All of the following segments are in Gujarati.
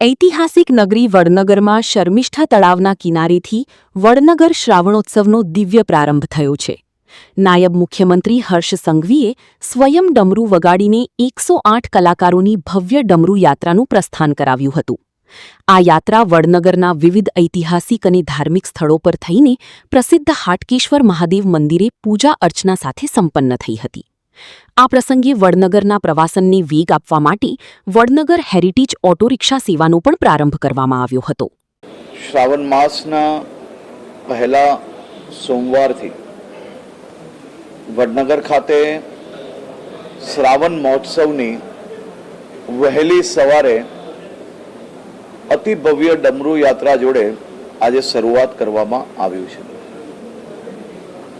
ઐતિહાસિક નગરી વડનગરમાં શર્મિષ્ઠા તળાવના કિનારેથી વડનગર શ્રાવણોત્સવનો દિવ્ય પ્રારંભ થયો છે. નાયબ મુખ્યમંત્રી હર્ષ સંઘવીએ સ્વયં ડમરૂ વગાડીને 108 કલાકારોની ભવ્ય ડમરૂ યાત્રાનું પ્રસ્થાન કરાવ્યું હતું. આ યાત્રા વડનગરના વિવિધ ઐતિહાસિક અને ધાર્મિક સ્થળો પર થઈને પ્રસિદ્ધ હાટકેશ્વર મહાદેવ મંદિરે પૂજા અર્ચના સાથે સંપન્ન થઈ હતી. આ પ્રસંગે વડનગરના પ્રવાસનને વેગ આપવા માટે વડનગર હેરિટેજ ઓટો રિક્ષા સેવાનો પણ પ્રારંભ કરવામાં આવ્યો હતો. શ્રાવણ માસના પહેલા સોમવારથી વડનગર ખાતે શ્રાવણ મહોત્સવની વહેલી સવારે અતિ ભવ્ય ડમરૂ યાત્રા જોડે આજે શરૂઆત કરવામાં આવ્યું છે.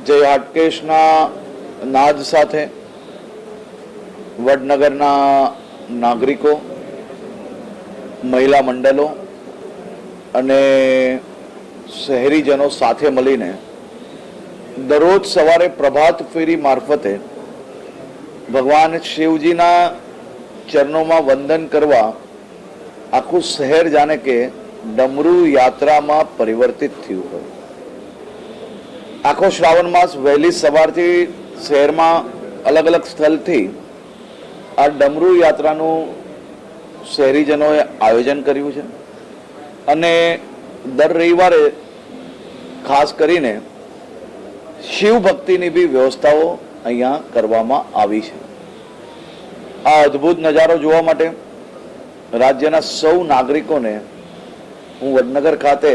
જય હાટકેશના નાદ સાથે વડનગરના નાગરિકો, મહિલા મંડળો અને શહેરીજનો સાથે મળીને દરરોજ સવારે પ્રભાત ફેરી મારફતે ભગવાન શિવજીના ચરણોમાં વંદન કરવા આખું શહેર જાણે કે ડમરૂ યાત્રામાં પરિવર્તિત થયું હોય. આખો શ્રાવણ માસ વહેલી સવારથી શહેરમાં અલગ અલગ સ્થળથી આ ડમરૂ યાત્રાનું શહેરીજનોએ આયોજન કર્યું છે અને દર રવિવારે ખાસ કરીને શિવ ભક્તિની બી વ્યવસ્થાઓ અહીંયા કરવામાં આવી છે. આ અદ્ભુત નજારો જોવા માટે રાજ્યના સૌ નાગરિકોને હું વડનગર ખાતે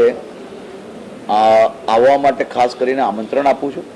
આવવા માટે ખાસ કરીને આમંત્રણ આપું છું.